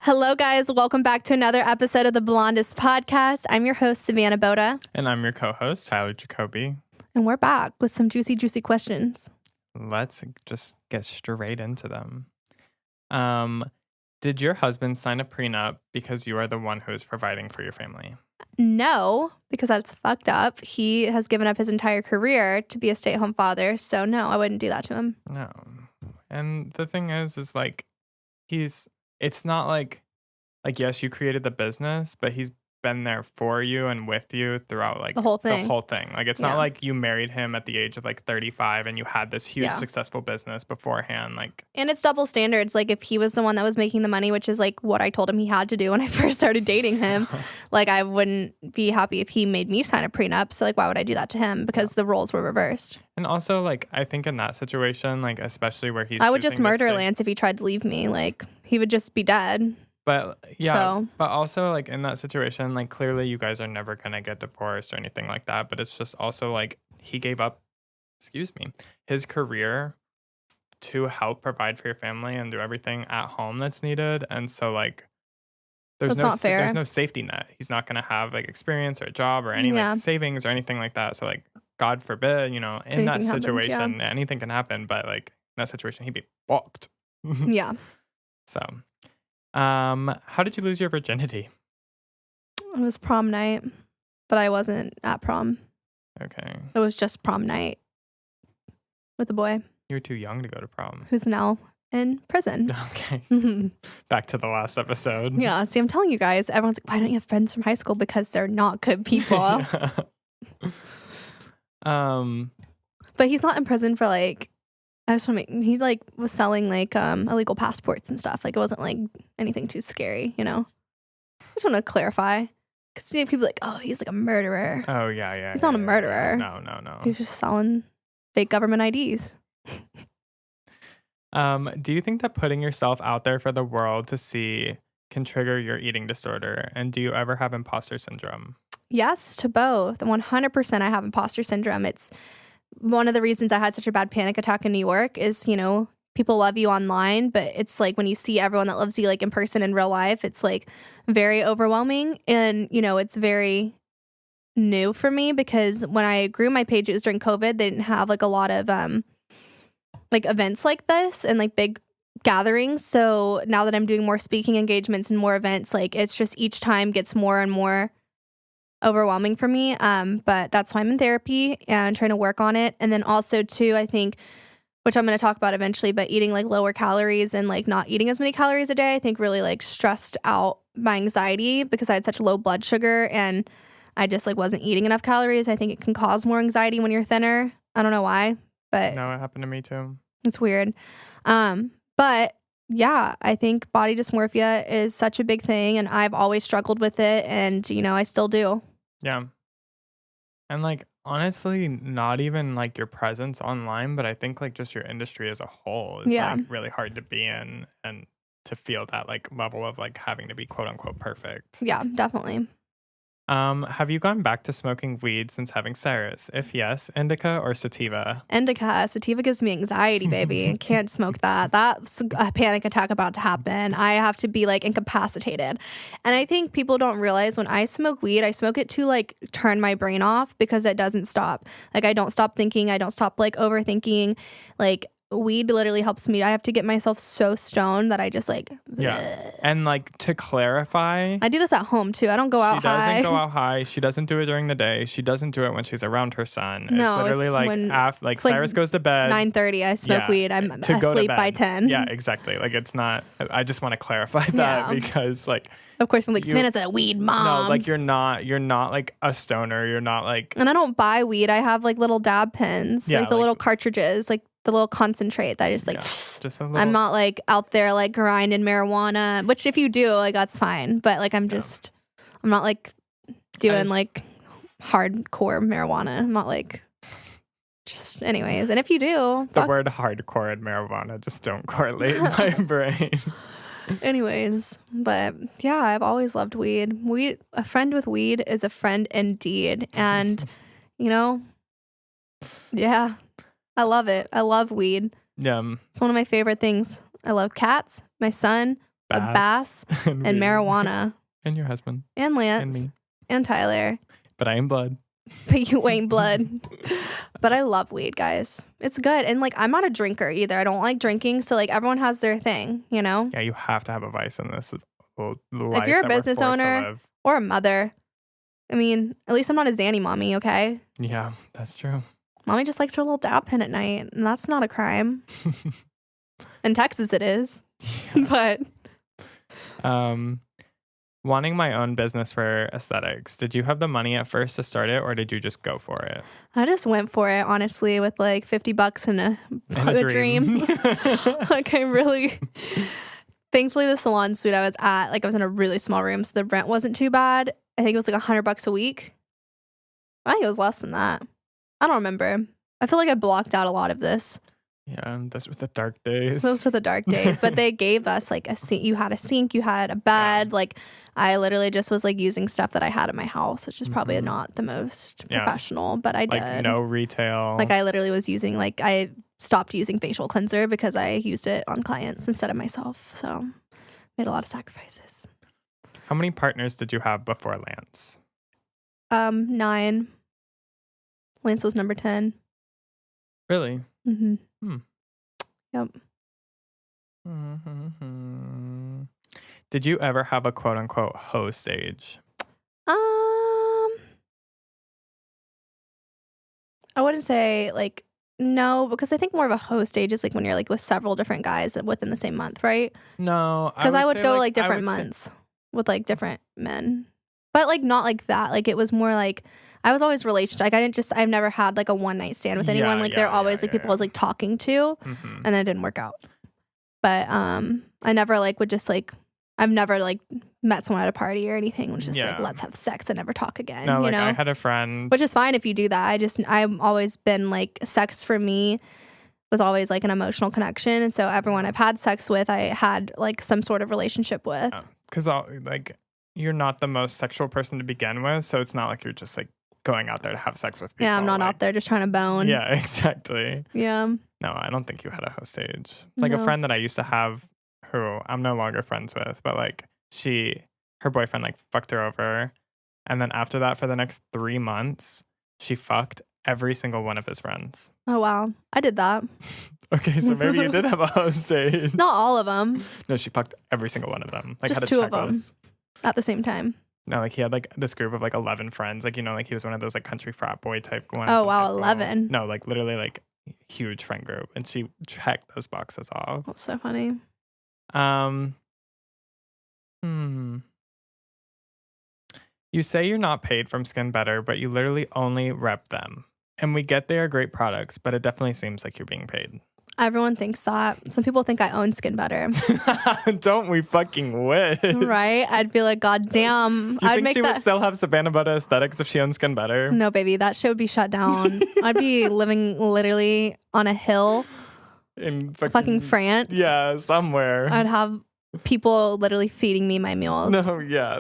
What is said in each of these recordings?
Hello, guys. Welcome back to another episode of the Blondest Podcast. I'm your host, Savanna Boda. And I'm your co-host, Tyler Jacoby. And we're back with some juicy questions. Let's just get straight into them. Did your husband sign a prenup because you are the one who is providing for your family? No, because that's fucked up. He has given up his entire career to be a stay-at-home father. So no, I wouldn't do that to him. No. And the thing is like, it's not like, yes, you created the business, but he's been there for you and with you throughout like the whole thing. Like, it's not like you married him at the age of like 35 and you had this huge successful business beforehand. Like, and it's double standards. Like, if he was the one that was making the money, which is like what I told him he had to do when I first started dating him, like I wouldn't be happy if he made me sign a prenup. So like, why would I do that to him? Because the roles were reversed. And also, like, I think in that situation, like, especially where he's, I would just murder Lance if he tried to leave me. Like, he would just be dead. But yeah, but also like in that situation, like clearly you guys are never going to get divorced or anything like that. But it's just also like he gave up, his career to help provide for your family and do everything at home that's needed. And so like there's no safety net. He's not going to have like experience or a job or any like savings or anything like that. So like, God forbid, you know, in that situation, anything can happen. But like in that situation, he'd be fucked. Yeah. So. How did you lose your virginity? It was prom night, but I wasn't at prom. Okay. It was just prom night with a boy. You were too young to go to prom. Who's now in prison. Okay. Back to the last episode. Yeah. See, I'm telling you guys, everyone's like, why don't you have friends from high school? Because they're not good people. But he's not in prison for like, I just want to he like was selling like illegal passports and stuff. Like it wasn't like anything too scary, you know? I just want to clarify. Because people are like, oh, he's like a murderer. Oh, yeah. He's not a murderer. No. He's just selling fake government IDs. Do you think that putting yourself out there for the world to see can trigger your eating disorder? And do you ever have imposter syndrome? Yes, to both. 100% I have imposter syndrome. It's one of the reasons I had such a bad panic attack in New York is, you know, people love you online, but it's like when you see everyone that loves you like in person in real life, it's like very overwhelming. And, you know, it's very new for me because when I grew my page, it was during COVID. They didn't have like a lot of like events like this and like big gatherings. So now that I'm doing more speaking engagements and more events, like it's just each time gets more and more overwhelming for me, but that's why I'm in therapy and trying to work on it. And then also too, I think, which I'm going to talk about eventually, but eating like lower calories and like not eating as many calories a day, I think really like stressed out my anxiety because I had such low blood sugar and I just like wasn't eating enough calories. I think it can cause more anxiety when you're thinner. I don't know why, but no, it happened to me too. It's weird. But yeah, I think body dysmorphia is such a big thing and I've always struggled with it and, you know, I still do. Yeah. And like, honestly, not even like your presence online, but I think like just your industry as a whole is like really hard to be in and to feel that like level of like having to be quote unquote perfect. Yeah, definitely. Have you gone back to smoking weed since having Cyrus? If yes, indica or sativa? Indica. Sativa gives me anxiety, baby. Can't smoke that. That's a panic attack about to happen. I have to be like incapacitated. And I think people don't realize when I smoke weed, I smoke it to like turn my brain off because it doesn't stop. Like I don't stop thinking. I don't stop like overthinking. Like weed literally helps me. I have to get myself so stoned that I just like bleh. And like to clarify, I do this at home too. I don't go out high. She doesn't go out high. She doesn't do it during the day. She doesn't do it when she's around her son. No, it's literally like Cyrus goes to bed 9:30. I smoke weed. I'm asleep by 10. Yeah, exactly. Like it's not. I just want to clarify that because like. Of course, I'm like, Savannah's a weed mom. No, like you're not like a stoner. You're not like. And I don't buy weed. I have like little dab pens, like the little cartridges, like the little concentrate that I just like. Just a little... I'm not like out there like grinding marijuana, which if you do, like that's fine. But like I'm not like doing like hardcore marijuana. I'm not like. Just anyways, and if you do, the word hardcore and marijuana just don't correlate in my brain. Anyways, but yeah, I've always loved weed. A friend with weed is a friend indeed. And, you know, yeah, I love it. I love weed. Yeah. It's one of my favorite things. I love cats, my son, bass and marijuana. And your husband. And Lance. And me. And Tyler. But I am blood. But you ain't blood. But I love weed, guys. It's good. And like, I'm not a drinker either. I don't like drinking. So like, everyone has their thing, you know? Yeah, you have to have a vice in this life. If you're a business owner or a mother, I mean, at least I'm not a Zanny mommy, okay? Yeah, that's true. Mommy just likes her little dab pen at night, and that's not a crime. In Texas, it is. Yeah. But wanting my own business for aesthetics, did you have the money at first to start it, or did you just go for it? I just went for it, honestly, with like $50 and a dream. Like, I really... Thankfully, the salon suite I was at, like, I was in a really small room, so the rent wasn't too bad. I think it was like $100 a week. I think it was less than that. I don't remember. I feel like I blocked out a lot of this. Yeah, those were the dark days. Those were the dark days. But they gave us like a sink. You had a sink. You had a bed. Yeah. Like, I literally just was like using stuff that I had at my house, which is probably not the most professional, but I did. Like no retail. Like, I literally was using, like, I stopped using facial cleanser because I used it on clients instead of myself. So made a lot of sacrifices. How many partners did you have before Lance? 9. Lance was number 10. Really? Mm-hmm. Yep. Mm-hmm. Did you ever have a quote unquote hoe stage? I wouldn't say like no, because I think more of a hoe stage is like when you're like with several different guys within the same month, right? No, because I would go like different months with like different men, but like not like that. Like it was more like I was always relationship. Like I've never had like a one night stand with anyone. Like they're always like people I was like talking to, and then it didn't work out. But I never like would just like I've never like met someone at a party or anything. It was just like let's have sex and never talk again. No, you like know? I had a friend, which is fine if you do that. I've always been like sex for me was always like an emotional connection, and so everyone I've had sex with, I had like some sort of relationship with. Because like you're not the most sexual person to begin with, so it's not like you're just like going out there to have sex with people. Yeah, I'm not out there just trying to bone. Yeah, exactly. Yeah. No, I don't think you had a hoe stage. Like a friend that I used to have who I'm no longer friends with, but like her boyfriend like fucked her over. And then after that, for the next 3 months, she fucked every single one of his friends. Oh, wow. I did that. Okay, so maybe you did have a hoe stage. Not all of them. No, she fucked every single one of them. Like just had a 2 of them at the same time. No, like he had like this group of like 11 friends. Like, you know, like he was one of those like country frat boy type ones. Oh, wow, 11. No, like literally like huge friend group. And she checked those boxes off. That's so funny. You say you're not paid from Skin Better, but you literally only rep them. And we get they are great products, but it definitely seems like you're being paid. Everyone thinks that. Some people think I own Skin Better. Don't we fucking wish? Right? I'd be like, God damn. Do you think she would still have Savanna Butter Aesthetics if she owned Skin Better? No, baby. That shit would be shut down. I'd be living literally on a hill in fucking France. Yeah, somewhere. I'd have people literally feeding me my meals. No, yeah.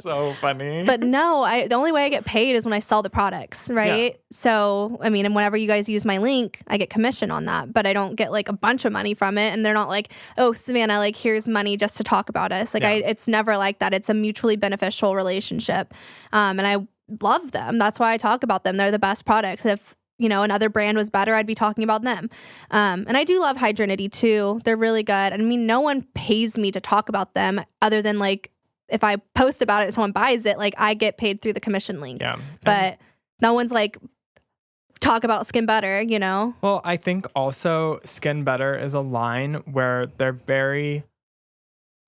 So funny. But no, the only way I get paid is when I sell the products, right? Yeah. So, I mean, and whenever you guys use my link, I get commission on that, but I don't get like a bunch of money from it. And they're not like, oh, Savannah, like here's money just to talk about us. Like it's never like that. It's a mutually beneficial relationship. And I love them. That's why I talk about them. They're the best products. If you know, another brand was better, I'd be talking about them. And I do love Hydrinity too. They're really good. I mean, no one pays me to talk about them other than like, if I post about it, someone buys it, like I get paid through the commission link. Yeah. But no one's like, talk about Skin Better, you know? Well, I think also Skin Better is a line where they're very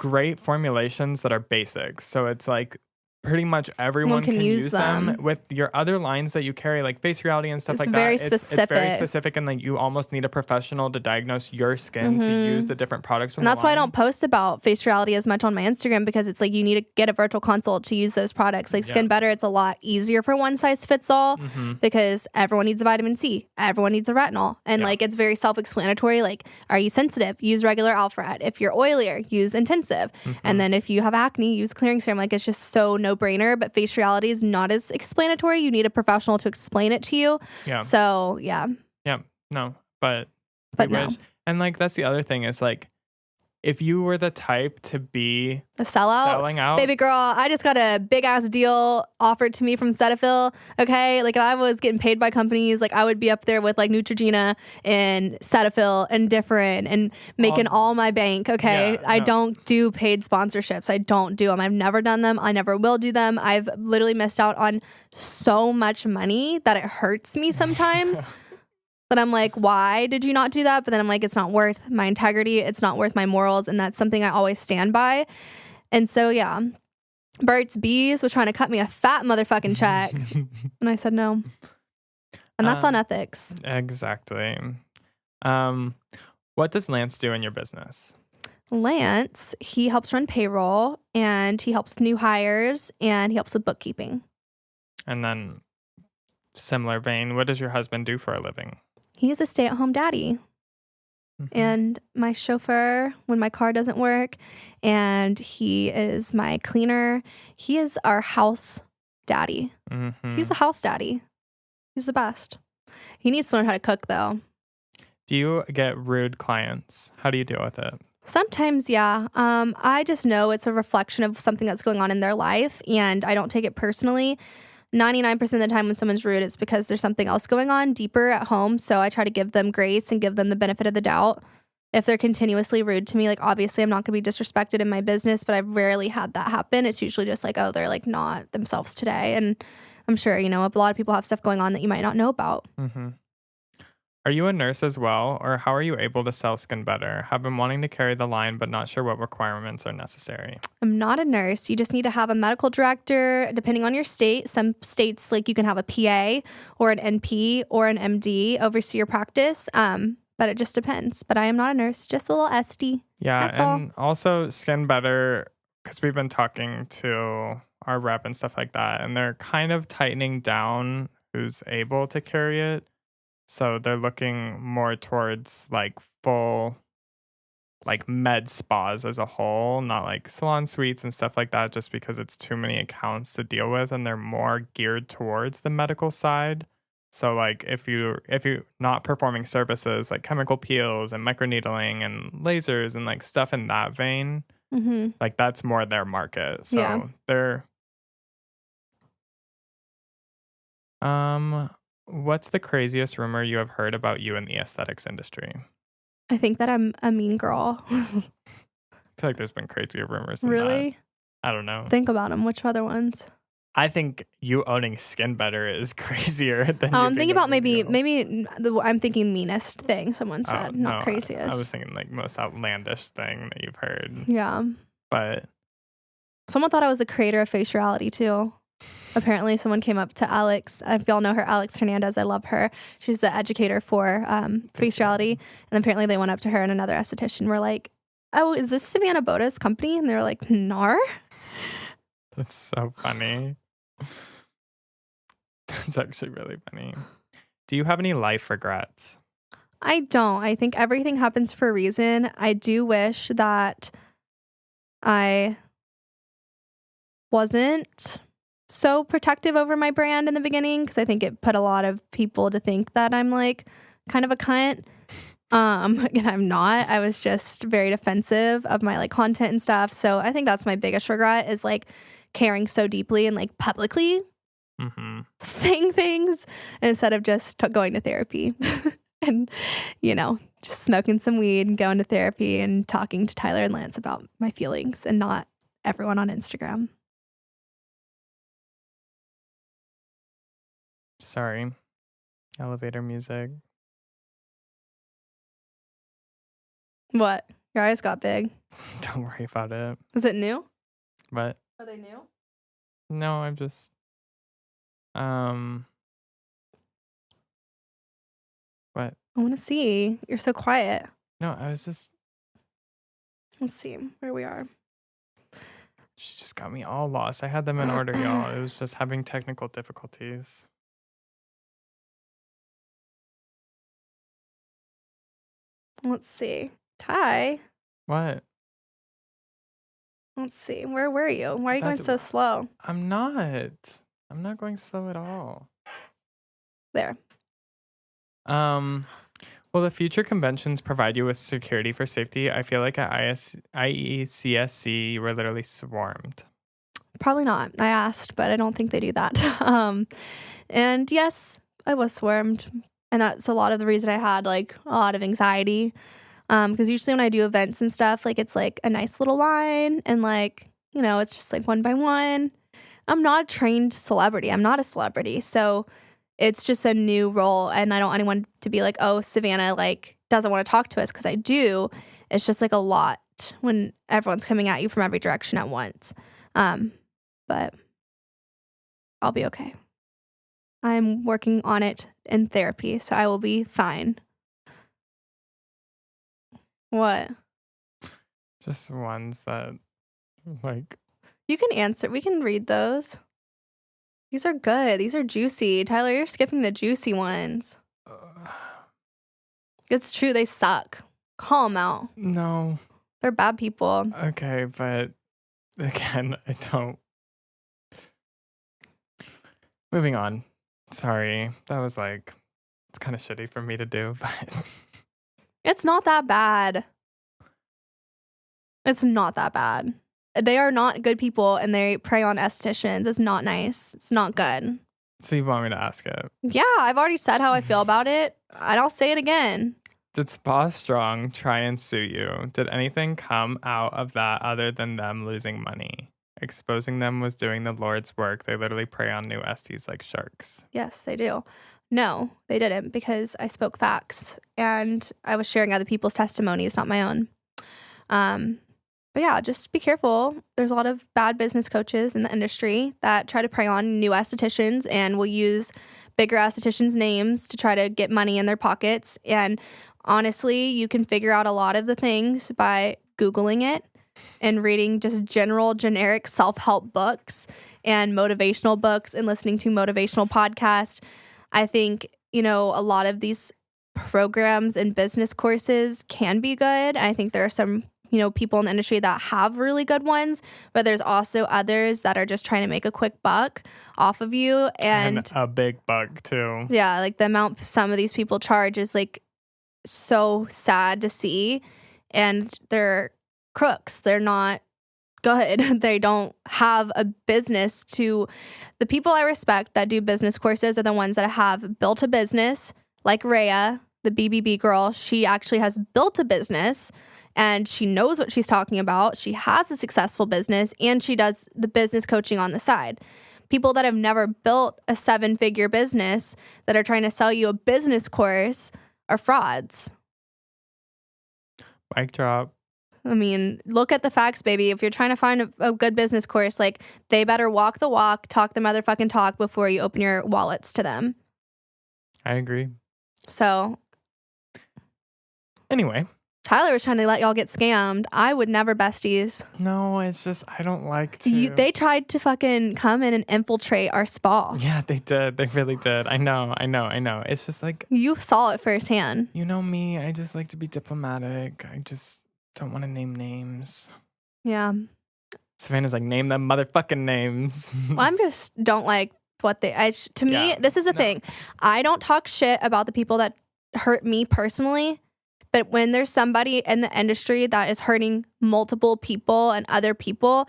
great formulations that are basic. So it's like, pretty much everyone can use them. With your other lines that you carry, like Face Reality and stuff like that. It's very specific, and like you almost need a professional to diagnose your skin to use the different products from and that's why I don't post about Face Reality as much on my Instagram, because it's like you need to get a virtual consult to use those products. Like Skin Better, it's a lot easier for one size fits all because everyone needs a vitamin C, everyone needs a retinol, and like it's very self-explanatory. Like, are you sensitive? Use regular Alpha. If you're oilier, use intensive. And then if you have acne, use clearing serum. Like it's just so no-brainer. But Face Reality is not as explanatory. You need a professional to explain it to you. Yeah. So yeah. Yeah. No. But no. And like that's the other thing is like if you were the type to be a sellout, selling out, baby girl, I just got a big ass deal offered to me from Cetaphil. Okay, like if I was getting paid by companies, like I would be up there with like Neutrogena and Cetaphil and Different and making all my bank. Okay, Yeah, I no. don't do paid sponsorships. I don't do them. I've never done them. I never will do them. I've literally missed out on so much money that it hurts me sometimes. But I'm like, why did you not do that? But then I'm like, it's not worth my integrity. It's not worth my morals. And that's something I always stand by. And so, yeah, Burt's Bees was trying to cut me a fat motherfucking check. And I said no. And that's on ethics. Exactly. What does Lance do in your business? Lance, he helps run payroll and he helps new hires and he helps with bookkeeping. And then, similar vein, what does your husband do for a living? He's a stay-at-home daddy. And my chauffeur when my car doesn't work. And he is my cleaner. He is our house daddy. He's a house daddy. He's the best. He needs to learn how to cook, though. Do you get rude clients? How do you deal with it? Sometimes, yeah. I just know it's a reflection of something that's going on in their life, and I don't take it personally. 99% of the time when someone's rude, it's because there's something else going on deeper at home. So I try to give them grace and give them the benefit of the doubt. If they're continuously rude to me, like obviously I'm not going to be disrespected in my business, but I've rarely had that happen. It's usually just like, oh, they're like not themselves today. And I'm sure, a lot of people have stuff going on that you might not know about. Are you a nurse as well, or how are you able to sell Skin Better? Have been wanting to carry the line, but not sure what requirements are necessary. I'm not a nurse. You just need to have a medical director, depending on your state. Some states, like you can have a PA or an NP or an MD oversee your practice. But it just depends. But I am not a nurse, just a little SD. Yeah, that's and all. Also Skin Better, because we've been talking to our rep and stuff like that, and they're kind of tightening down who's able to carry it. So they're looking more towards like full like med spas as a whole, not like salon suites and stuff like that, just because it's too many accounts to deal with and they're more geared towards the medical side. So like if you're not performing services like chemical peels and microneedling and lasers and like stuff in that vein, like that's more their market. So they're what's the craziest rumor you have heard about you in the aesthetics industry? I think that I'm a mean girl. I feel like there's been crazier rumors than really? that. I don't know. Think about them. Which other ones? I think you owning Skin Better is crazier than I'm thinking about maybe I'm thinking meanest thing someone said, not craziest. I was thinking like most outlandish thing that you've heard. Yeah. But someone thought I was a creator of face reality too. Apparently someone came up to Alex. If y'all know her, Alex Hernandez, I love her. She's the educator for face reality. And apparently they went up to her and another esthetician were like, oh, is this Savannah Boda's company? And they were like, nar? That's so funny. That's actually really funny. Do you have any life regrets? I don't. I think everything happens for a reason. I do wish that I wasn't so protective over my brand in the beginning, because I think it put a lot of people to think that I'm like kind of a cunt. And I'm not. I was just very defensive of my like content and stuff. So I think that's my biggest regret, is like caring so deeply and like publicly saying things instead of just going to therapy and, just smoking some weed and going to therapy and talking to Tyler and Lance about my feelings and not everyone on Instagram. Sorry. Elevator music. What? Your eyes got big. Don't worry about it. Is it new? What? Are they new? No, I'm just what? I want to see. You're so quiet. No, I was just... Let's see where we are. She just got me all lost. I had them in order, y'all. It was just having technical difficulties. Let's see. Ty? What? Let's see. Where were you? Why are you going so slow? I'm not. I'm not going slow at all. There. Will the future conventions provide you with security for safety? I feel like at IECSC, you were literally swarmed. Probably not. I asked, but I don't think they do that. And yes, I was swarmed. And that's a lot of the reason I had like a lot of anxiety. Because usually when I do events and stuff, like it's like a nice little line and like, you know, it's just like one by one. I'm not a trained celebrity. I'm not a celebrity. So it's just a new role. And I don't want anyone to be like, oh, Savanna like doesn't want to talk to us, because I do. It's just like a lot when everyone's coming at you from every direction at once. But I'll be okay. I'm working on it in therapy, so I will be fine. What? Just ones that, like... You can answer. We can read those. These are good. These are juicy. Tyler, you're skipping the juicy ones. It's true. They suck. Call them out. No. They're bad people. Okay, but again, I don't... Moving on. Sorry. That was like... It's kind of shitty for me to do, but... It's not that bad. It's not that bad. They are not good people, and they prey on estheticians. It's not nice. It's not good. So you want me to ask it? Yeah, I've already said how I feel about it, and I'll say it again. Did Spa Strong try and sue you? Did anything come out of that other than them losing money? Exposing them was doing the Lord's work. They literally prey on new esties like sharks. Yes, they do. No, they didn't, because I spoke facts, and I was sharing other people's testimonies, not my own. But yeah, just be careful. There's a lot of bad business coaches in the industry that try to prey on new estheticians and will use bigger estheticians' names to try to get money in their pockets. And honestly, you can figure out a lot of the things by Googling it and reading just generic self-help books and motivational books and listening to motivational podcasts. I think, you know, a lot of these programs and business courses can be good. I think there are some, you know, people in the industry that have really good ones, but there's also others that are just trying to make a quick buck off of you. And a big buck too. Yeah, like the amount some of these people charge is like so sad to see. And they're crooks. They're not good. They don't have a business to... The people I respect that do business courses are the ones that have built a business, like Rhea, the BBB girl. She actually has built a business, and she knows what she's talking about. She has a successful business, and she does the business coaching on the side. People that have never built a 7-figure business that are trying to sell you a business course are frauds. Mic drop. I mean, look at the facts, baby. If you're trying to find a good business course, like, they better walk the walk, talk the motherfucking talk before you open your wallets to them. I agree. So, anyway, Tyler was trying to let y'all get scammed. I would never, besties. No, it's just I don't like to. They tried to fucking come in and infiltrate our spa. Yeah, they did. They really did. I know. It's just like... You saw it firsthand. You know me. I just like to be diplomatic. I just don't want to name names. Yeah. Savannah's like, name them motherfucking names. Well, I'm just don't like what they... to me, this is the thing. I don't talk shit about the people that hurt me personally. But when there's somebody in the industry that is hurting multiple people and other people,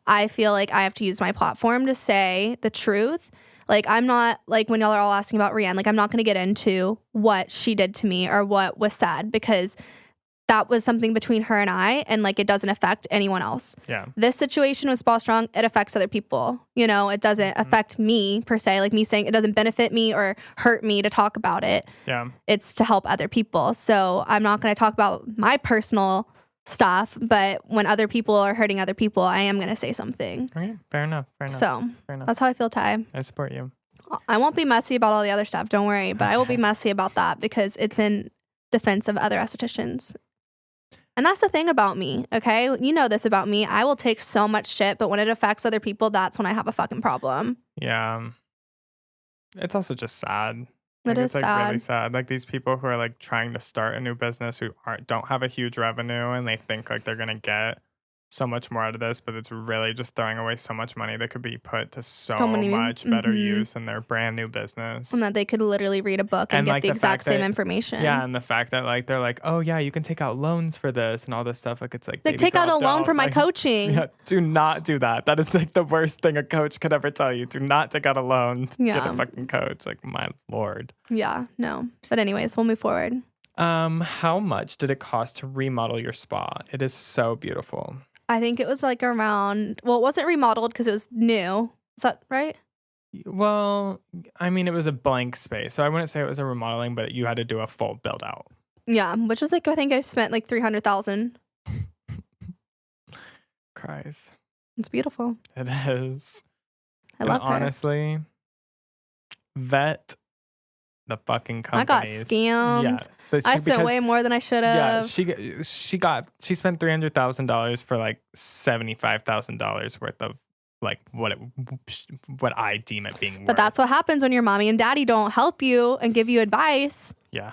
I feel like I have to use my platform to say the truth. Like, I'm not, like, when y'all are all asking about Rianne, like, I'm not going to get into what she did to me or what was said, because that was something between her and I, and like, it doesn't affect anyone else. Yeah. This situation with Spa Strong, it affects other people. You know, it doesn't affect me per se. Like, me saying it doesn't benefit me or hurt me to talk about it. Yeah. It's to help other people. So I'm not going to talk about my personal stuff, but when other people are hurting other people, I am going to say something. Okay, fair enough. So that's how I feel, Ty. I support you. I won't be messy about all the other stuff. Don't worry. But I will be messy about that because it's in defense of other estheticians. And that's the thing about me, okay? You know this about me. I will take so much shit, but when it affects other people, that's when I have a fucking problem. Yeah. It's also just sad. It is like sad. Really sad. Like, these people who are like trying to start a new business who don't have a huge revenue, and they think like they're gonna get so much more out of this, but it's really just throwing away so much money that could be put to so many, much better use in their brand new business. And that they could literally read a book and get like the exact same information. Yeah, and the fact that like they're like, oh yeah, you can take out loans for this and all this stuff. Like it's like take out a loan for my coaching. Yeah, do not do that. That is like the worst thing a coach could ever tell you. Do not take out a loan to get a fucking coach. Like my lord. Yeah, no. But anyways, we'll move forward. How much did it cost to remodel your spa? It is so beautiful. I think it was like around, well, it wasn't remodeled because it was new. Is that right? Well, I mean, it was a blank space. So I wouldn't say it was a remodeling, but you had to do a full build out. Yeah, which was like, I think I spent like $300,000. Cries. It's beautiful. It is. I love her. Honestly, vet the fucking companies. I got scammed. Yeah, I spent way more than I should have. Yeah, she spent $300,000 for like $75,000 worth of like what I deem it being worth. But that's what happens when your mommy and daddy don't help you and give you advice. Yeah.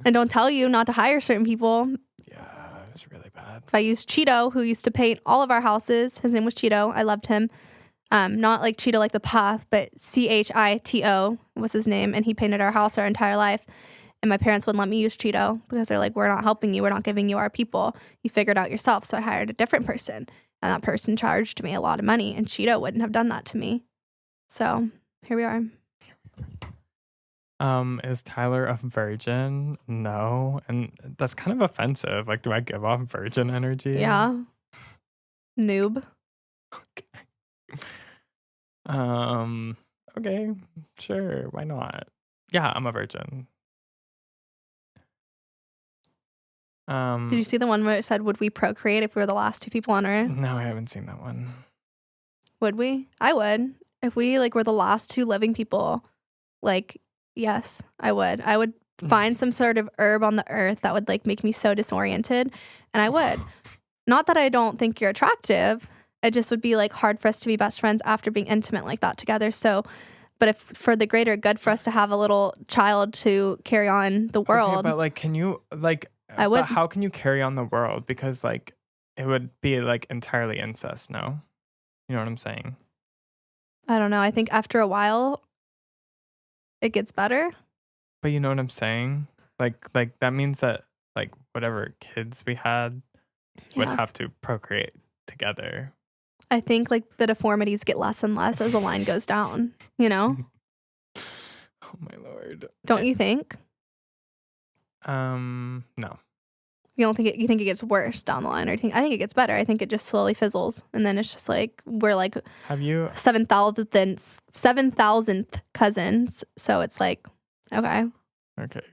And don't tell you not to hire certain people. Yeah, it was really bad. If I used Cheeto, who used to paint all of our houses. His name was Cheeto. I loved him. Not like Cheeto like the puff, but Chito was his name. And he painted our house our entire life. And my parents wouldn't let me use Cheeto because they're like, we're not helping you. We're not giving you our people. You figure it out yourself. So I hired a different person. And that person charged me a lot of money. And Cheeto wouldn't have done that to me. So here we are. Is Tyler a virgin? No. And that's kind of offensive. Like, do I give off virgin energy? Yeah. Noob. Okay. Okay. Sure. Why not? Yeah, I'm a virgin. Did you see the one where it said, would we procreate if we were the last two people on Earth? No, I haven't seen that one. Would we? I would. If we like were the last two living people, like, yes, I would. I would find some sort of herb on the earth that would like make me so disoriented. And I would. Not that I don't think you're attractive. It just would be like hard for us to be best friends after being intimate like that together. So, but if for the greater good for us to have a little child to carry on the world. Okay, but like, can you like, I would. But how can you carry on the world? Because like, it would be like entirely incest, no? You know what I'm saying? I don't know. I think after a while, it gets better. But you know what I'm saying? Like that means that like whatever kids we had would have to procreate together. I think like the deformities get less and less as the line goes down, you know? Oh my lord. Don't you think? No. You don't think you think it gets worse down the line, or I think it gets better. I think it just slowly fizzles, and then it's just like we're like have you 7,000th cousins. So it's like okay,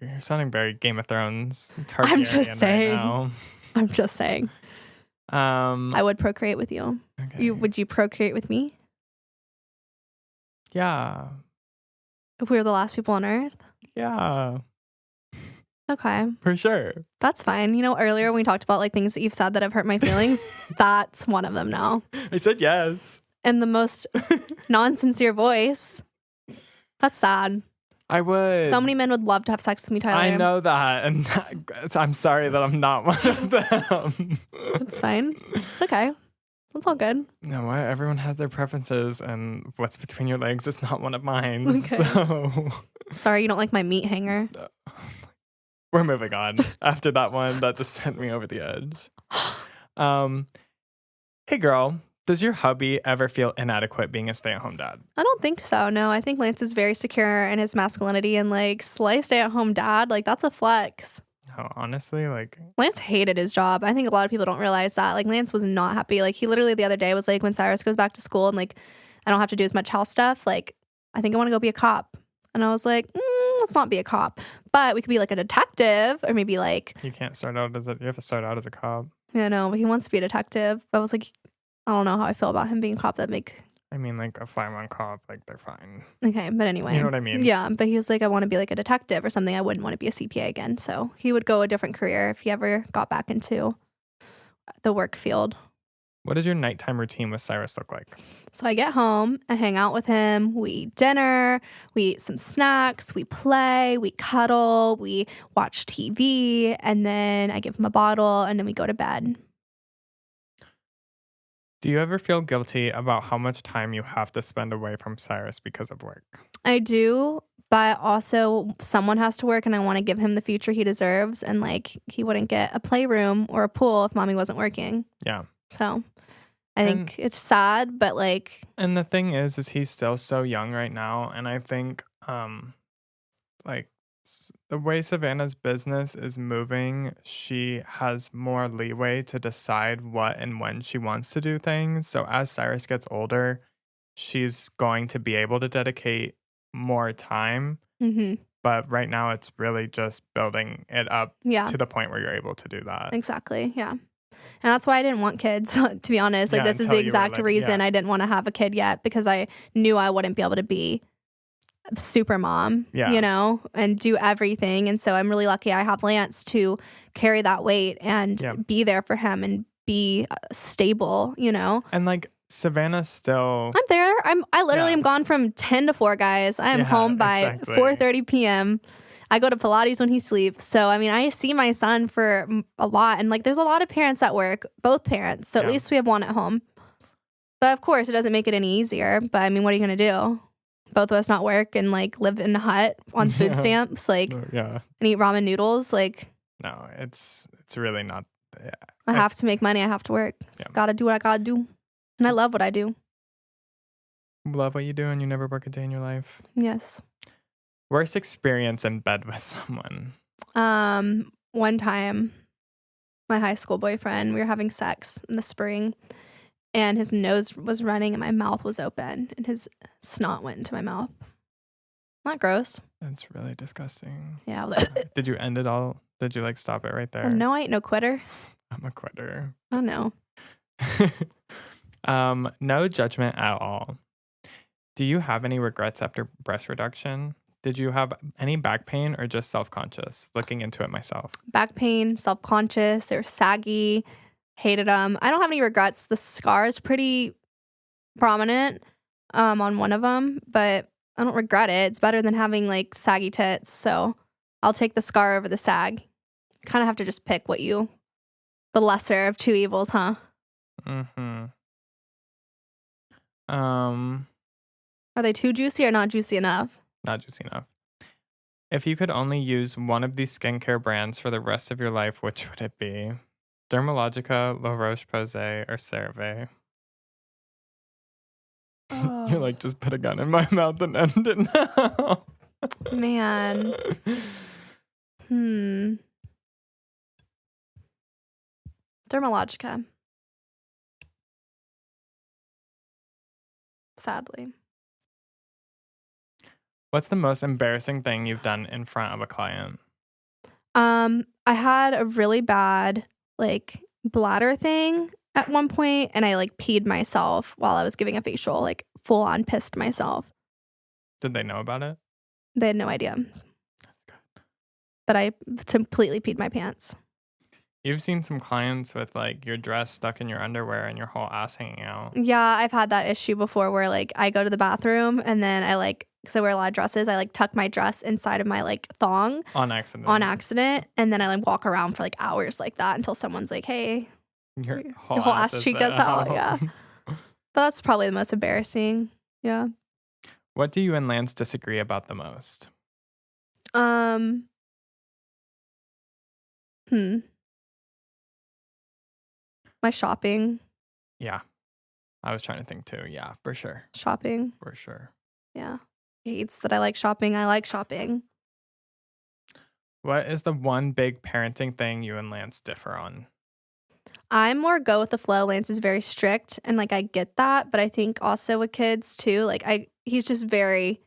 you're sounding very Game of Thrones. I'm just saying. Right now. I'm just saying. I would procreate with you. Okay. Would you procreate with me? Yeah. If we were the last people on Earth? Yeah. Okay. For sure. That's fine. You know, earlier when we talked about like things that you've said that have hurt my feelings, that's one of them now. I said yes. In the most non-sincere voice. That's sad. I would. So many men would love to have sex with me, Tyler. I know that. And I'm sorry that I'm not one of them. It's fine. It's okay. It's all good. No, everyone has their preferences, and what's between your legs is not one of mine. Okay. So sorry you don't like my meat hanger. We're moving on. After that one, that just sent me over the edge. Hey girl, does your hubby ever feel inadequate being a stay-at-home dad? I don't think so. No, I think Lance is very secure in his masculinity, and like slay stay-at-home dad, like that's a flex. Oh, honestly, like Lance hated his job. I think a lot of people don't realize that. Like Lance was not happy. Like he literally the other day was like, when Cyrus goes back to school and like I don't have to do as much house stuff, like I think I want to go be a cop. And I was like, let's not be a cop, but we could be like a detective, or maybe like you can't start out as you have to start out as a cop. Yeah, no, but he wants to be a detective. I was like, I don't know how I feel about him being a cop. I mean, like a fireman cop, like they're fine. Okay, but anyway. You know what I mean? Yeah, but he was like, I want to be like a detective or something. I wouldn't want to be a CPA again. So he would go a different career if he ever got back into the work field. What does your nighttime routine with Cyrus look like? So I get home, I hang out with him, we eat dinner, we eat some snacks, we play, we cuddle, we watch TV, and then I give him a bottle, and then we go to bed. Do you ever feel guilty about how much time you have to spend away from Cyrus because of work? I do, but also someone has to work and I want to give him the future he deserves. And like, he wouldn't get a playroom or a pool if mommy wasn't working. Yeah. So I think it's sad, but like. And the thing is he's still so young right now. And I think, like, the way Savanna's business is moving, she has more leeway to decide what and when she wants to do things. So as Cyrus gets older, she's going to be able to dedicate more time. Mm-hmm. But right now it's really just building it up to the point where you're able to do that. Exactly. Yeah. And that's why I didn't want kids, to be honest. Like, this is the exact reason I didn't want to have a kid yet, because I knew I wouldn't be able to be super mom, you know, and do everything. And so I'm really lucky I have Lance to carry that weight and be there for him and be stable, you know. And like, Savannah's still. I'm there. I literally am gone from 10 to 4, guys. I am home by 4:30 p.m. I go to Pilates when he sleeps. So, I mean, I see my son for a lot. And like, there's a lot of parents at work, both parents. So at least we have one at home. But of course, it doesn't make it any easier. But I mean, what are you going to do? Both of us not work and like live in a hut on food stamps, like, and eat ramen noodles. Like, no, it's really not. Yeah. I have to make money. I have to work. Gotta do what I gotta do. And I love what I do. Love what you do, and you never work a day in your life. Yes. Worst experience in bed with someone? One time, my high school boyfriend, we were having sex in the spring, and his nose was running and my mouth was open, and his snot went into my mouth. Not gross. That's really disgusting. Yeah. Did you end it all? Did you like stop it right there? No, I ain't no quitter. I'm a quitter. Oh, no. No judgment at all. Do you have any regrets after breast reduction? Did you have any back pain or just self-conscious? Looking into it myself. Back pain, self-conscious, they were saggy, hated them. I don't have any regrets. The scar is pretty prominent on one of them, but I don't regret it. It's better than having like saggy tits. So I'll take the scar over the sag. Kind of have to just pick the lesser of two evils, huh? Mm-hmm. Are they too juicy or not juicy enough? Not juicy enough. If you could only use one of these skincare brands for the rest of your life, which would it be? Dermalogica, La Roche-Posay, or CeraVe? Oh. You're like, just put a gun in my mouth and end it now. Man. Dermalogica. Sadly. What's the most embarrassing thing you've done in front of a client? I had a really bad like bladder thing at one point, and I like peed myself while I was giving a facial, like full on pissed myself. Did they know about it? They had no idea. But I completely peed my pants. You've seen some clients with like your dress stuck in your underwear and your whole ass hanging out. Yeah, I've had that issue before where like I go to the bathroom and then I like, because I wear a lot of dresses, I like tuck my dress inside of my like thong. On accident. And then I like walk around for like hours like that until someone's like, hey, your whole ass cheek is out. Yeah. But that's probably the most embarrassing. Yeah. What do you and Lance disagree about the most? My shopping. Yeah. I was trying to think too. Yeah, for sure. Shopping. For sure. Yeah. He hates that I like shopping. I like shopping. What is the one big parenting thing you and Lance differ on? I'm more go with the flow. Lance is very strict and like I get that, but I think also with kids too, like he's just very,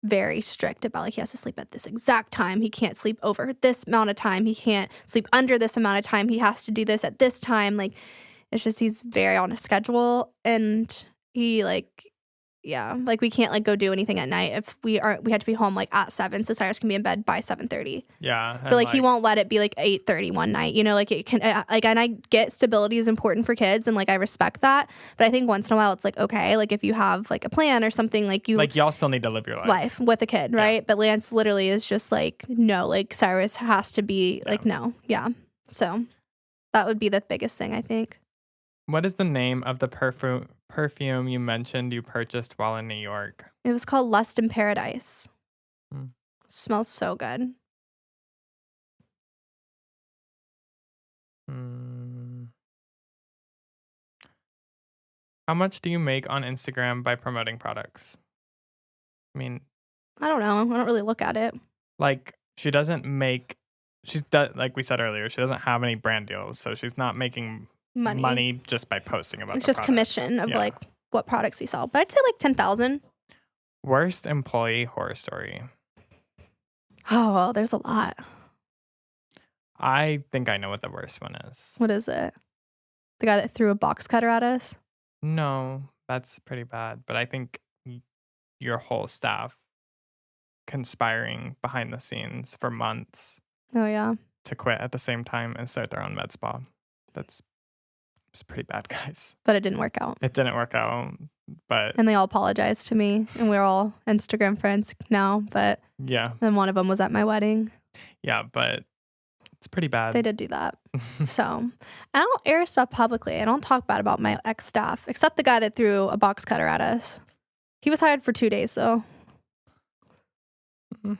very strict about like he has to sleep at this exact time. He can't sleep over this amount of time. He can't sleep under this amount of time. He has to do this at this time. Like it's just he's very on a schedule, and he like like we can't like go do anything at night if we had to be home like at 7, so Cyrus can be in bed by 7:30. Yeah. So like he won't let it be like 8:30 one night, you know, like it can like, and I get stability is important for kids and like I respect that, but I think once in a while it's like okay, like if you have like a plan or something, like y'all still need to live your life with a kid, right? But Lance literally is just like no, like Cyrus has to be like no. So that would be the biggest thing, I think. What is the name of the perfume you mentioned you purchased while in New York? It was called Lust in Paradise. Hmm. Smells so good. How much do you make on Instagram by promoting products? I mean, I don't know. I don't really look at it. like she doesn't make, like we said earlier, she doesn't have any brand deals, so she's not making money just by posting about. It's the just products. Commission of like what products we sell. But I'd say like 10,000. Worst employee horror story. Oh, well, there's a lot. I think I know what the worst one is. What is it? The guy that threw a box cutter at us? No, that's pretty bad. But I think your whole staff conspiring behind the scenes for months. Oh, yeah. To quit at the same time and start their own med spa. It's pretty bad, guys. But it didn't work out. It didn't work out. And they all apologized to me, and we're all Instagram friends now. But yeah. Then one of them was at my wedding. Yeah, but it's pretty bad. They did do that. So I don't air stuff publicly. I don't talk bad about my ex staff, except the guy that threw a box cutter at us. He was hired for 2 days, though.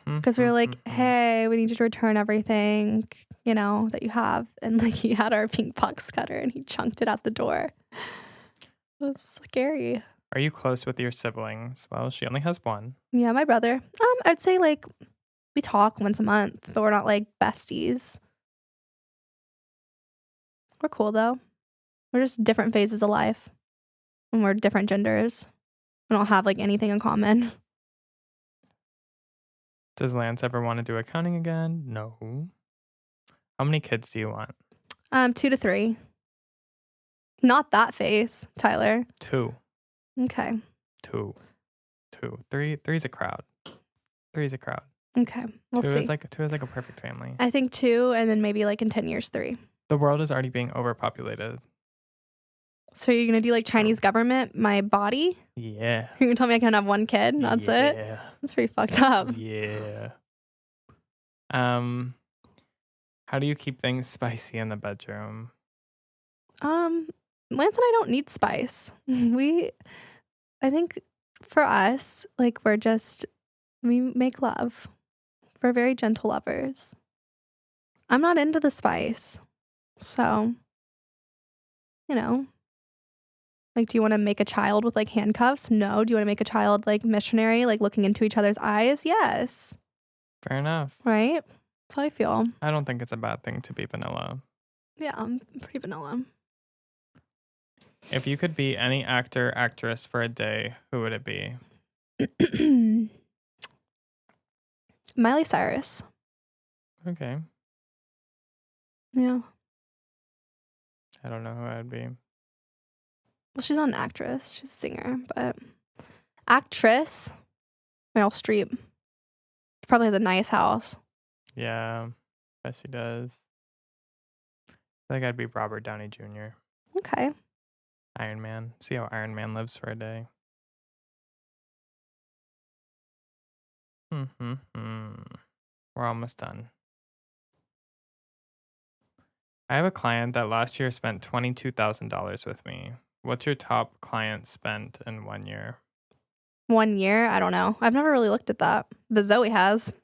Because we were like, hey, we need you to return everything, that you have. And like he had our pink box cutter and he chunked it at the door. It was scary. Are you close with your siblings? Well, she only has one. Yeah, my brother. I'd say like we talk once a month, but we're not like besties. We're cool though. We're just different phases of life. And we're different genders. We don't have like anything in common. Does Lance ever want to do accounting again? No. How many kids do you want? 2 to 3. Not that face, Tyler. 2. Okay. 2. 3's a crowd. 3's a crowd. Okay. We'll see. 2 is like a perfect family. I think 2, and then maybe like in 10 years, 3. The world is already being overpopulated. So you're going to do like Chinese government, my body? Yeah. You're going to tell me I can have 1 kid? That's it? Yeah. That's pretty fucked up. Yeah. How do you keep things spicy in the bedroom? Lance and I don't need spice. I think for us, like we make love. We're very gentle lovers. I'm not into the spice. So, like, do you want to make a child with like handcuffs? No. Do you want to make a child like missionary, like looking into each other's eyes? Yes. Fair enough. Right? That's how I feel. I don't think it's a bad thing to be vanilla. Yeah, I'm pretty vanilla. If you could be any actor, actress for a day, who would it be? Miley Cyrus. Okay. Yeah. I don't know who I'd be. Well, she's not an actress. She's a singer, but actress, Meryl Streep. She probably has a nice house. Yeah, yes, she does. I think I'd be Robert Downey Jr. Okay. Iron Man. See how Iron Man lives for a day. We're almost done. I have a client that last year spent $22,000 with me. What's your top client spent in 1 year? 1 year? I don't know. I've never really looked at that. But Zoe has.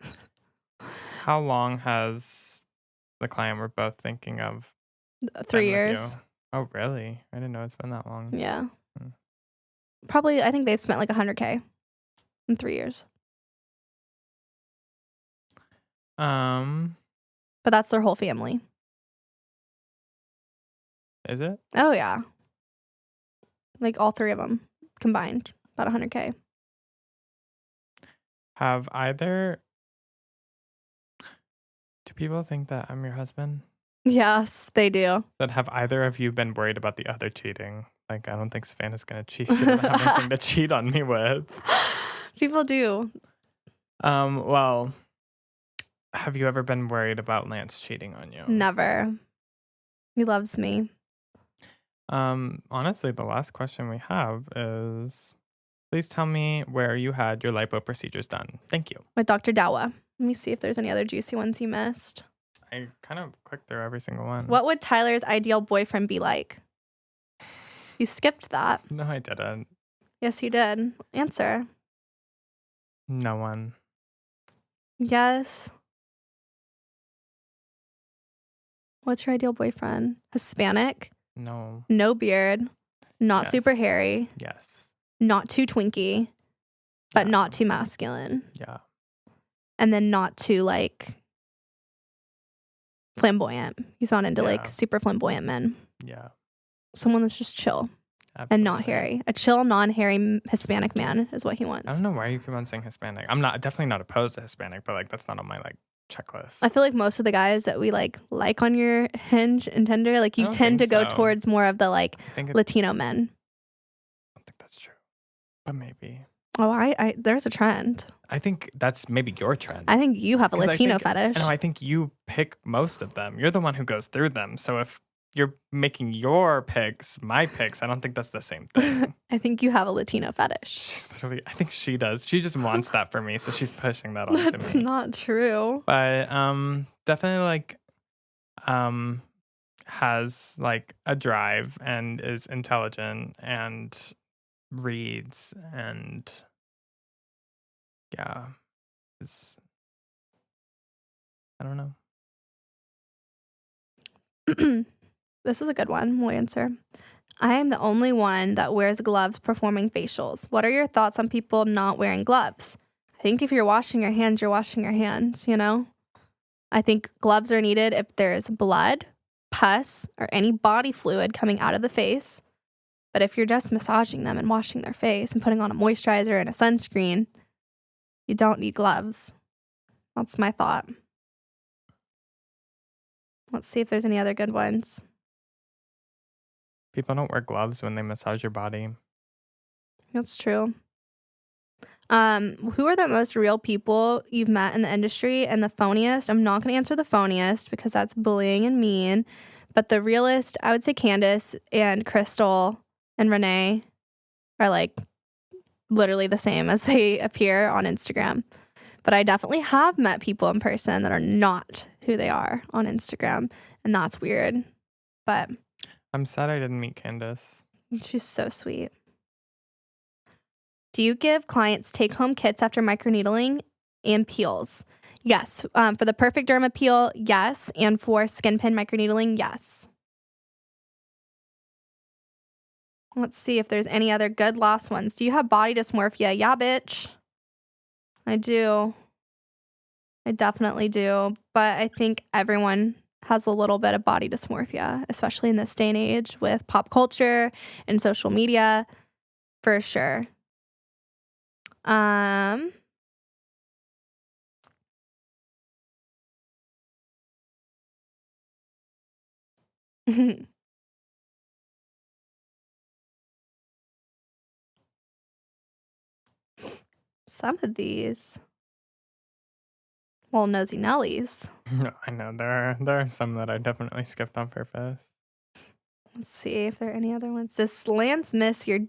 How long has the client we're both thinking of? 3 years. Oh, really? I didn't know it's been that long. Yeah. Probably, I think they've spent like $100K in 3 years. But that's their whole family. Is it? Oh, yeah. Like all 3 of them combined, about $100K. Do people think that I'm your husband? Yes, they do. That have either of you been worried about the other cheating? Like, I don't think Savanna's going to cheat. She doesn't have anything to cheat on me with. People do. Well, have you ever been worried about Lance cheating on you? Never. He loves me. Honestly, the last question we have is, please tell me where you had your lipo procedures done. Thank you. With Dr. Dawa. Let me see if there's any other juicy ones you missed. I kind of clicked through every single one. What would Tyler's ideal boyfriend be like? You skipped that. No, I didn't. Yes, you did. Answer. No one. Yes. What's your ideal boyfriend? Hispanic? No. No beard. Not super hairy. Yes. Not too twinky. But not too masculine. Yeah. And then not too, like, flamboyant. He's not into, like, super flamboyant men. Yeah. Someone that's just chill. Absolutely. And not hairy. A chill, non-hairy Hispanic man is what he wants. I don't know why you keep on saying Hispanic. I'm definitely not opposed to Hispanic, but like that's not on my like checklist. I feel like most of the guys that we like on your Hinge and Tinder, like you tend to go towards more of the like Latino men. I don't think that's true, but maybe. Oh, I there's a trend. I think that's maybe your trend. I think you have a Latino fetish. No, I think you pick most of them. You're the one who goes through them. So if you're making your picks, my picks, I don't think that's the same thing. I think you have a Latino fetish. She's literally, I think she does. She just wants that for me, so she's pushing that onto me. That's not true. But definitely like has like a drive and is intelligent and reads and yeah, I don't know. This is a good one. We'll answer. I am the only one that wears gloves performing facials. What are your thoughts on people not wearing gloves? I think if you're washing your hands, you're washing your hands, you know? I think gloves are needed if there's blood, pus, or any body fluid coming out of the face. But if you're just massaging them and washing their face and putting on a moisturizer and a sunscreen, you don't need gloves. That's my thought. Let's see if there's any other good ones. People don't wear gloves when they massage your body. That's true. Who are the most real people you've met in the industry and the phoniest? I'm not going to answer the phoniest because that's bullying and mean. But the realest, I would say Candace and Crystal and Renee are like literally the same as they appear on Instagram. But I definitely have met people in person that are not who they are on Instagram. And that's weird. But I'm sad I didn't meet Candace. She's so sweet. Do you give clients take-home kits after microneedling and peels? Yes. For the perfect derma peel, yes. And for skin pin microneedling, yes. Let's see if there's any other good last ones. Do you have body dysmorphia? Yeah, bitch. I do. I definitely do. But I think everyone has a little bit of body dysmorphia, especially in this day and age with pop culture and social media, for sure. Some of these. Well, nosy Nellies. I know there are some that I definitely skipped on purpose. Let's see if there are any other ones. Does Lance miss your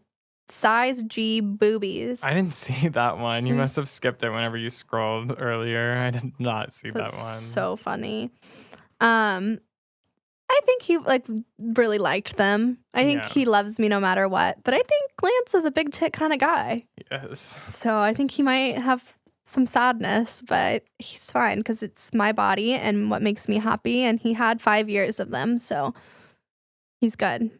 size G boobies? I didn't see that one. You must have skipped it whenever you scrolled earlier. I did not see That's that one. So funny. I think he like really liked them. I think he loves me no matter what. But I think Lance is a big tit kind of guy. Yes. So I think he might have some sadness, but he's fine because it's my body and what makes me happy. And he had 5 years of them, so he's good.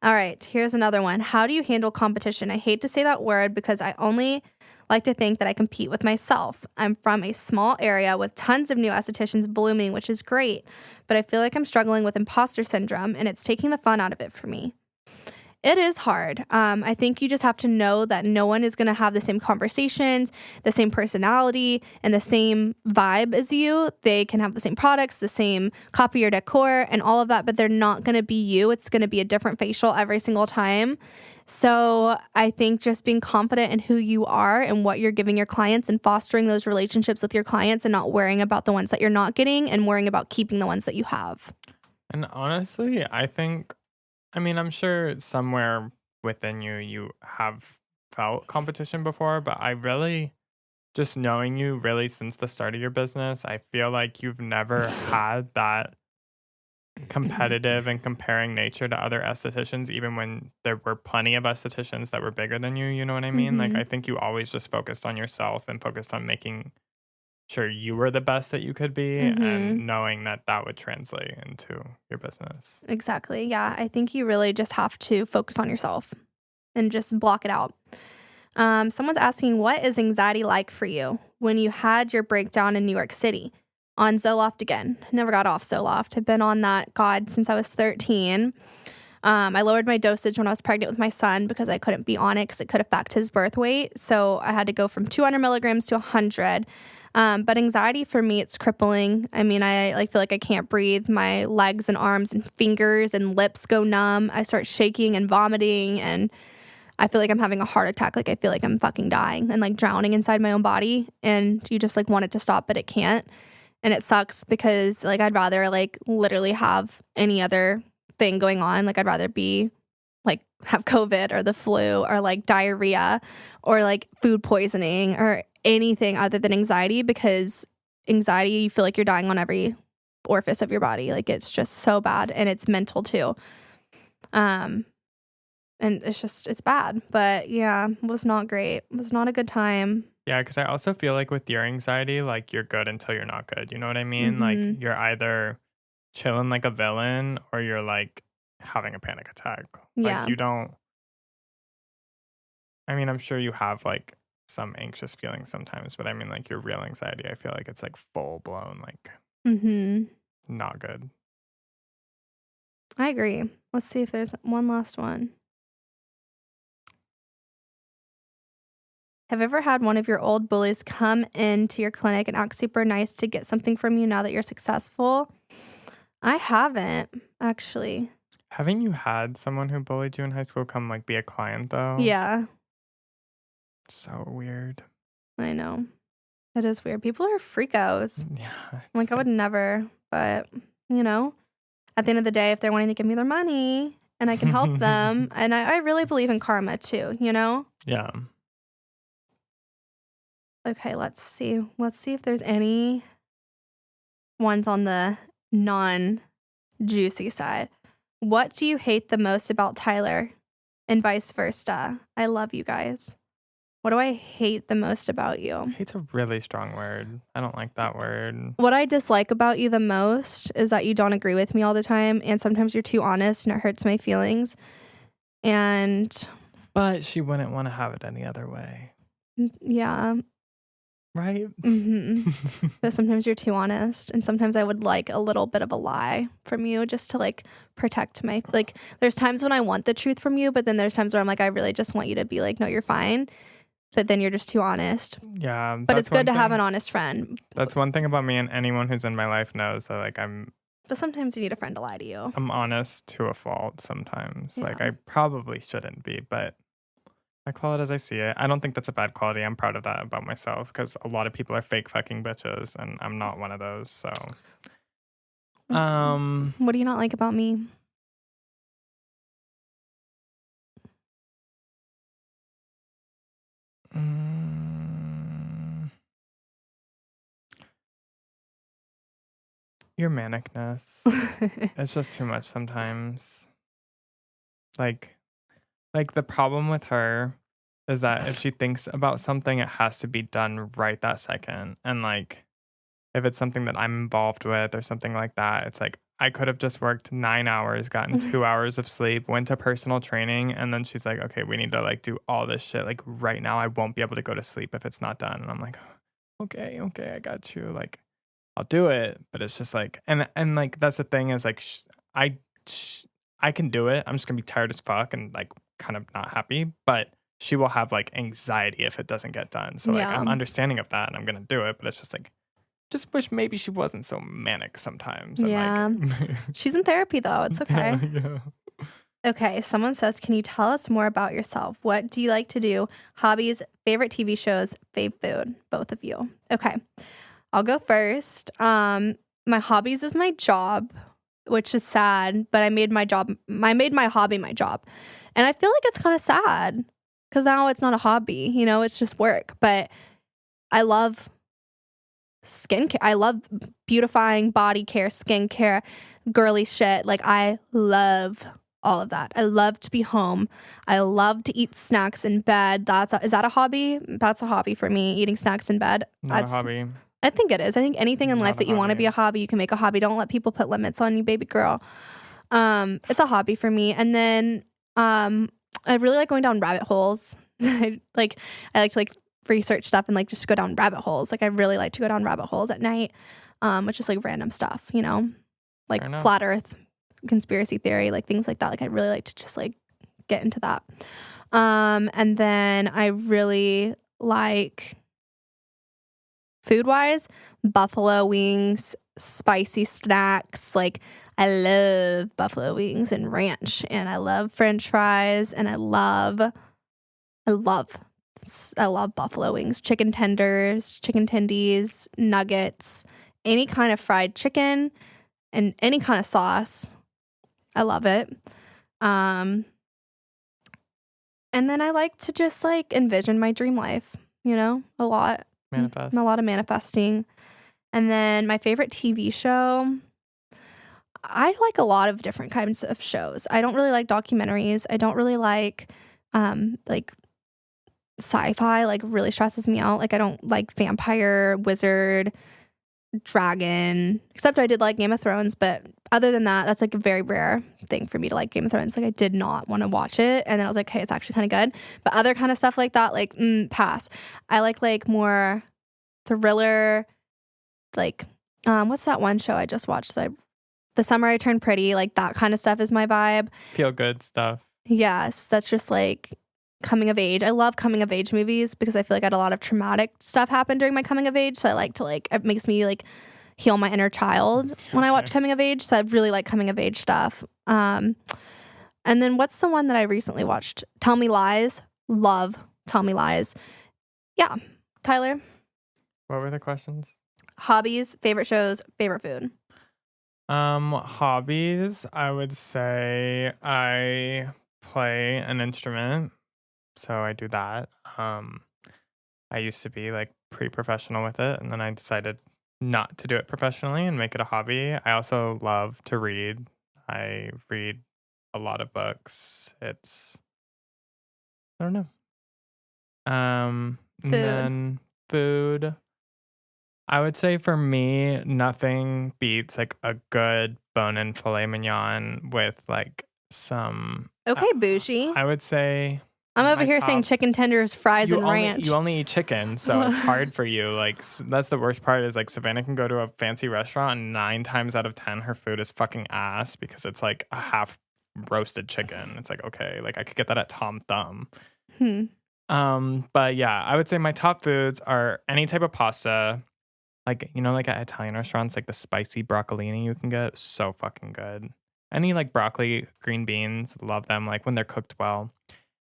All right, here's another one. How do you handle competition? I hate to say that word because I only like to think that I compete with myself. I'm from a small area with tons of new estheticians blooming, which is great, but I feel like I'm struggling with imposter syndrome and it's taking the fun out of it for me. It is hard. I think you just have to know that no one is going to have the same conversations, the same personality, and the same vibe as you. They can have the same products, the same copy or decor, and all of that, but they're not going to be you. It's going to be a different facial every single time. So I think just being confident in who you are and what you're giving your clients and fostering those relationships with your clients and not worrying about the ones that you're not getting and worrying about keeping the ones that you have. And honestly, I'm sure somewhere within you have felt competition before, but I really, just knowing you really since the start of your business, I feel like you've never had that competitive and comparing nature to other estheticians, even when there were plenty of estheticians that were bigger than you know what I mean? Like, I think you always just focused on yourself and focused on making sure you were the best that you could be, and knowing that that would translate into your business. Exactly. Yeah. I think you really just have to focus on yourself and just block it out. Someone's asking, what is anxiety like for you when you had your breakdown in New York City? On Zoloft again. Never got off Zoloft. I've been on that, God, since I was 13. I lowered my dosage when I was pregnant with my son because I couldn't be on it because it could affect his birth weight. So I had to go from 200 milligrams to 100. But anxiety for me, it's crippling. I mean, I feel like I can't breathe. My legs and arms and fingers and lips go numb. I start shaking and vomiting, and I feel like I'm having a heart attack. Like, I feel like I'm fucking dying and like drowning inside my own body. And you just like want it to stop, but it can't. And it sucks because like I'd rather like literally have any other thing going on. Like, I'd rather be like have COVID or the flu or like diarrhea or like food poisoning or anything other than anxiety, because anxiety, you feel like you're dying on every orifice of your body. Like, it's just so bad, and it's mental too. And it's bad. But yeah, it was not great. It was not a good time. Yeah, because I also feel like with your anxiety, like, you're good until you're not good. You know what I mean? Like, you're either chilling like a villain or you're like having a panic attack. Yeah. Like, you don't. I mean, I'm sure you have like some anxious feelings sometimes, but I mean, like, your real anxiety, I feel like it's like full blown, like, not good. I agree. Let's see if there's one last one. Have you ever had one of your old bullies come into your clinic and act super nice to get something from you now that you're successful? I haven't, actually. Haven't you had someone who bullied you in high school come like be a client though? Yeah. So weird. I know. It is weird. People are freakos. Yeah. Like, I would never, but you know, at the end of the day, if they're wanting to give me their money and I can help them, and I really believe in karma too, you know? Yeah. Okay, let's see. Let's see if there's any ones on the non-juicy side. What do you hate the most about Tyler? And vice versa. I love you guys. What do I hate the most about you? Hate's a really strong word. I don't like that word. What I dislike about you the most is that you don't agree with me all the time, and sometimes you're too honest and it hurts my feelings. But she wouldn't want to have it any other way. Yeah. Right? But sometimes you're too honest, and sometimes I would like a little bit of a lie from you just to like protect my, like, there's times when I want the truth from you, but then there's times where I'm like, I really just want you to be like, no, you're fine. But then you're just too honest. Yeah. But it's good to have an honest friend. That's one thing about me, and anyone who's in my life knows that like But sometimes you need a friend to lie to you. I'm honest to a fault sometimes. Yeah. Like, I probably shouldn't be, but I call it as I see it. I don't think that's a bad quality. I'm proud of that about myself, because a lot of people are fake fucking bitches, and I'm not one of those. So, what do you not like about me? Your manicness. It's just too much sometimes. Like the problem with her is that if she thinks about something, it has to be done right that second. And like, if it's something that I'm involved with or something like that, it's like, I could have just worked 9 hours, gotten 2 hours of sleep, went to personal training, and then she's like, okay, we need to like do all this shit. Like, right now, I won't be able to go to sleep if it's not done. And I'm like, okay, I got you. Like, I'll do it. But it's just like, and like, that's the thing is like, I can do it. I'm just gonna be tired as fuck and like kind of not happy, but she will have like anxiety if it doesn't get done. So like, I'm understanding of that and I'm gonna do it, but it's just like, just wish maybe she wasn't so manic sometimes. And yeah. Like, she's in therapy though. It's okay. Yeah. Okay. Someone says, can you tell us more about yourself? What do you like to do? Hobbies, favorite TV shows, fave food, both of you. Okay. I'll go first. My hobbies is my job, which is sad, but I made my hobby my job. And I feel like it's kind of sad because now it's not a hobby, you know, it's just work. But I love skincare. I love beautifying, body care, skincare, girly shit. Like, I love all of that. I love to be home. I love to eat snacks in bed. Is that a hobby? That's a hobby for me, eating snacks in bed. Not a hobby. I think it is. I think anything in life that you want to be a hobby, you can make a hobby. Don't let people put limits on you, baby girl. It's a hobby for me. And then I really like going down rabbit holes. I like to research stuff and like just go down rabbit holes. Like, I really like to go down rabbit holes at night, which is like random stuff, you know, like flat earth, conspiracy theory, like things like that. Like, I really like to just like get into that. And then I really like, food wise, buffalo wings, spicy snacks. Like, I love buffalo wings and ranch, and I love French fries, and I love buffalo wings, chicken tenders, chicken tendies, nuggets, any kind of fried chicken, and any kind of sauce. I love it. And then I like to just like envision my dream life, you know, a lot. Manifest. A lot of manifesting. And then my favorite TV show, I like a lot of different kinds of shows. I don't really like documentaries. I don't really like sci-fi, like really stresses me out. Like, I don't like vampire, wizard, dragon, except I did like Game of Thrones, but other than that, that's like a very rare thing for me to like Game of Thrones. Like, I did not want to watch it, and then I was like, hey, it's actually kind of good. But other kind of stuff like that, like pass. I like more thriller, like what's that one show I just watched The Summer I Turned Pretty, like that kind of stuff is my vibe. Feel good stuff. Yes, that's just like coming of age. I love coming of age movies because I feel like I had a lot of traumatic stuff happen during my coming of age. So I like to it makes me like heal my inner child when I watch coming of age. So I really like coming of age stuff. And then what's the one that I recently watched? Tell Me Lies. Love Tell Me Lies. Yeah. Tyler? What were the questions? Hobbies, favorite shows, favorite food. Hobbies, I would say I play an instrument. So I do that. I used to be like pre-professional with it, and then I decided not to do it professionally and make it a hobby. I also love to read. I read a lot of books. I don't know. And then food. I would say for me, nothing beats like a good bone-in filet mignon with like some. Okay, bougie. I would say. I'm over here saying chicken tenders, fries, and ranch. You only eat chicken, so it's hard for you. Like, that's the worst part is like Savanna can go to a fancy restaurant and 9 times out of 10 her food is fucking ass because it's like a half roasted chicken. It's like, okay, like I could get that at Tom Thumb. But yeah, I would say my top foods are any type of pasta. Like, you know, like at Italian restaurants, like the spicy broccolini you can get, so fucking good. Any like broccoli, green beans, love them, like when they're cooked well.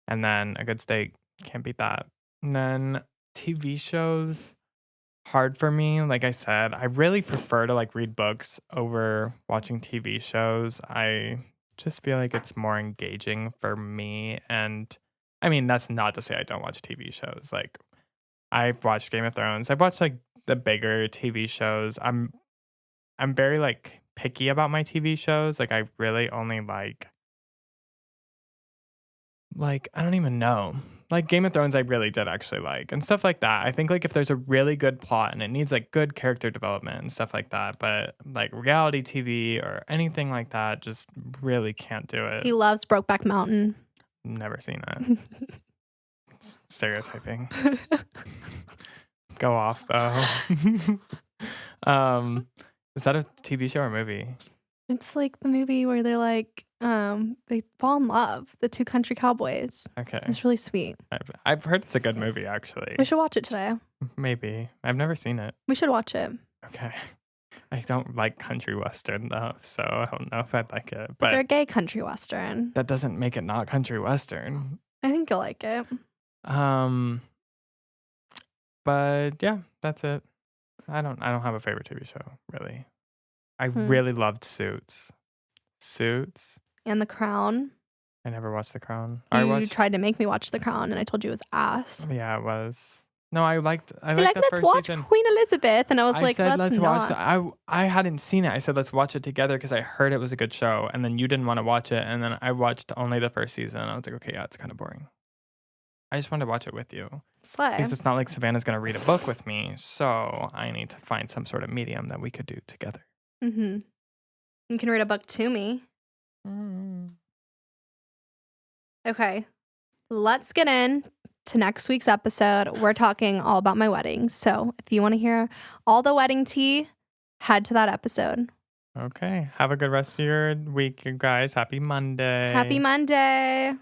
And then a good steak, can't beat that. And then TV shows, hard for me. Like I said, I really prefer to like read books over watching TV shows. I just feel like it's more engaging for me. And I mean, that's not to say I don't watch TV shows. Like, I've watched Game of Thrones. I've watched like the bigger TV shows. I'm very like picky about my TV shows. Like, I really only like I don't even know. Like Game of Thrones I really did actually like and stuff like that. I think like if there's a really good plot and it needs like good character development and stuff like that, but like reality TV or anything like that just really can't do it. He loves Brokeback Mountain. Never seen it. It's stereotyping. Go off though. Is that a TV show or movie? It's like the movie where they're like they fall in love, the 2 country cowboys. Okay. It's really sweet. I've heard it's a good movie actually. We should watch it today. Maybe. I've never seen it. We should watch it. Okay. I don't like country western though, so I don't know if I'd like it. But they're gay country western. That doesn't make it not country western. I think you'll like it. But yeah, that's it. I don't have a favorite TV show, really. I really loved Suits. And The Crown. I never watched The Crown. You tried to make me watch The Crown and I told you it was ass. Yeah, it was. No, I liked the let's first watch season. Queen Elizabeth, and I was like, said, let's watch not. I hadn't seen it. I said, let's watch it together because I heard it was a good show. And then you didn't want to watch it. And then I watched only the first season. I was like, okay, yeah, it's kind of boring. I just wanted to watch it with you. Slay. Because it's not like Savannah's going to read a book with me. So I need to find some sort of medium that we could do together. Mm-hmm. You can read a book to me. Okay. Let's get in to next week's episode. We're talking all about my wedding. So if you want to hear all the wedding tea, head to that episode. Okay. Have a good rest of your week, you guys. Happy Monday. Happy Monday.